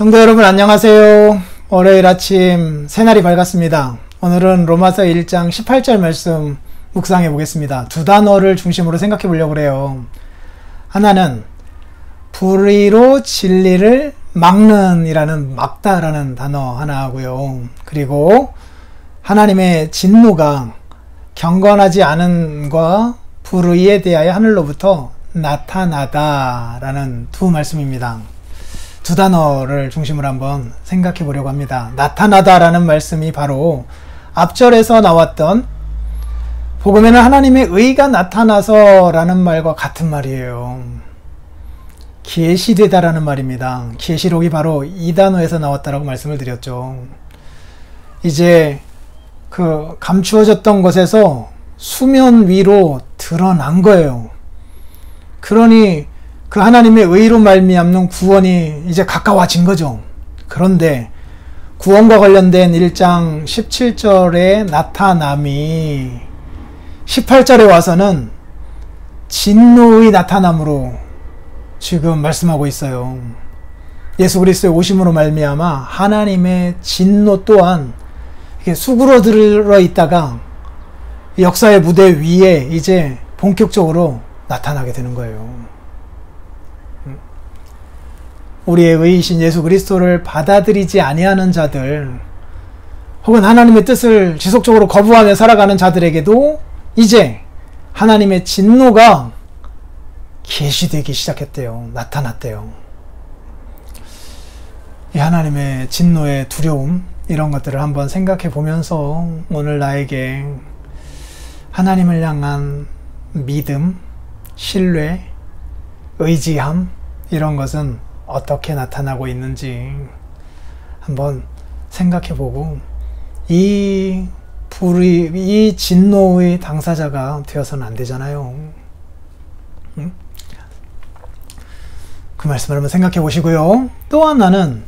성도 여러분 안녕하세요. 월요일 아침 새날이 밝았습니다. 오늘은 로마서 1장 18절 말씀 묵상해 보겠습니다. 두 단어를 중심으로 생각해 보려고 그래요. 하나는 불의로 진리를 막는 이라는 막다라는 단어 하나 하고요. 그리고 하나님의 진노가 경건하지 않음과 불의에 대하여 하늘로부터 나타나다라는 두 말씀입니다. 두 단어를 중심으로 한번 생각해 보려고 합니다. 나타나다라는 말씀이 바로 앞절에서 나왔던 복음에는 하나님의 의가 나타나서 라는 말과 같은 말이에요. 계시되다라는 말입니다. 계시록이 바로 이 단어에서 나왔다라고 말씀을 드렸죠. 이제 그 감추어졌던 것에서 수면 위로 드러난 거예요. 그러니 그 하나님의 의로 말미암는 구원이 이제 가까워진 거죠. 그런데 구원과 관련된 1장 17절의 나타남이 18절에 와서는 진노의 나타남으로 지금 말씀하고 있어요. 예수 그리스도의 오심으로 말미암아 하나님의 진노 또한 이렇게 수그러들어 있다가 역사의 무대 위에 이제 본격적으로 나타나게 되는 거예요. 우리의 의이신 예수 그리스도를 받아들이지 아니하는 자들, 혹은 하나님의 뜻을 지속적으로 거부하며 살아가는 자들에게도 이제 하나님의 진노가 계시되기 시작했대요. 나타났대요. 이 하나님의 진노의 두려움, 이런 것들을 한번 생각해 보면서 오늘 나에게 하나님을 향한 믿음, 신뢰, 의지함, 이런 것은 어떻게 나타나고 있는지 한번 생각해 보고 이 진노의 당사자가 되어서는 안 되잖아요. 그 말씀을 한번 생각해 보시고요. 또 하나는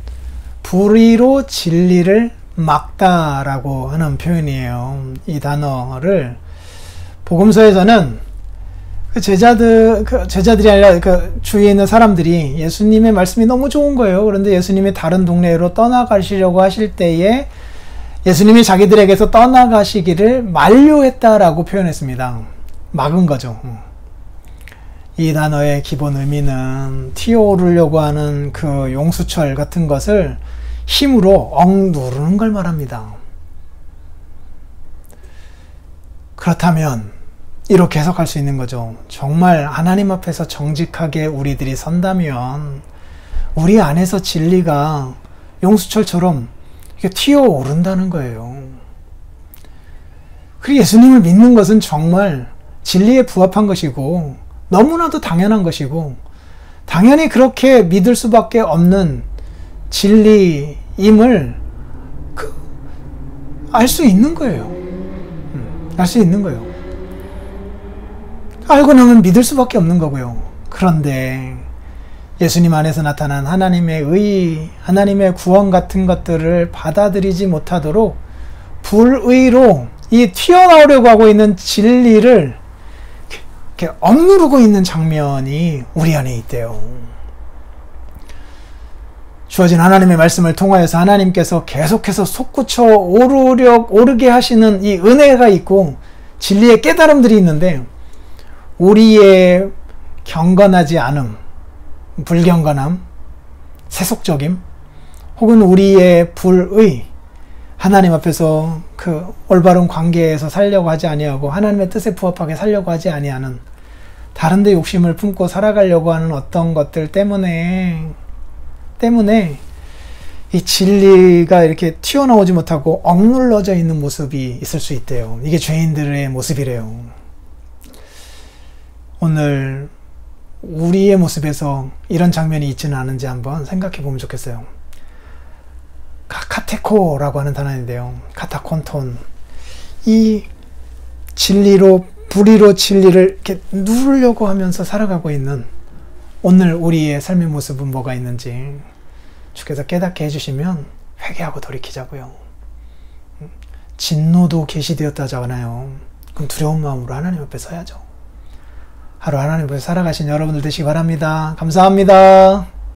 불의로 진리를 막다라고 하는 표현이에요. 이 단어를 복음서에서는 제자들이 아니라 그 주위에 있는 사람들이 예수님의 말씀이 너무 좋은 거예요. 그런데 예수님이 다른 동네로 떠나가시려고 하실 때에 예수님이 자기들에게서 떠나가시기를 만류했다라고 표현했습니다. 막은 거죠. 이 단어의 기본 의미는 튀어오르려고 하는 그 용수철 같은 것을 힘으로 억누르는 걸 말합니다. 그렇다면 이렇게 해석할 수 있는 거죠. 정말 하나님 앞에서 정직하게 우리들이 선다면 우리 안에서 진리가 용수철처럼 이렇게 튀어오른다는 거예요. 그리고 예수님을 믿는 것은 정말 진리에 부합한 것이고 너무나도 당연한 것이고 당연히 그렇게 믿을 수밖에 없는 진리임을 알 수 있는 거예요. 알 수 있는 거예요. 알고 나면 믿을 수밖에 없는 거고요. 그런데 예수님 안에서 나타난 하나님의 의, 하나님의 구원 같은 것들을 받아들이지 못하도록 불의로 이 튀어나오려고 하고 있는 진리를 이렇게 억누르고 있는 장면이 우리 안에 있대요. 주어진 하나님의 말씀을 통하여서 하나님께서 계속해서 솟구쳐 오르게 하시는 이 은혜가 있고 진리의 깨달음들이 있는데 우리의 경건하지 않음, 불경건함, 세속적임, 혹은 우리의 불의, 하나님 앞에서 그 올바른 관계에서 살려고 하지 아니하고 하나님의 뜻에 부합하게 살려고 하지 아니하는 다른 데 욕심을 품고 살아가려고 하는 어떤 것들 때문에 이 진리가 이렇게 튀어나오지 못하고 억눌러져 있는 모습이 있을 수 있대요. 이게 죄인들의 모습이래요. 오늘 우리의 모습에서 이런 장면이 있지는 않은지 한번 생각해 보면 좋겠어요. 카테코라고 하는 단어인데요. 카타콘톤. 이 진리로, 불의로 진리를 이렇게 누르려고 하면서 살아가고 있는 오늘 우리의 삶의 모습은 뭐가 있는지 주께서 깨닫게 해주시면 회개하고 돌이키자고요. 진노도 계시되었다잖아요. 그럼 두려운 마음으로 하나님 앞에 서야죠. 하루 하나님 앞에 살아가신 여러분들 되시기 바랍니다. 감사합니다.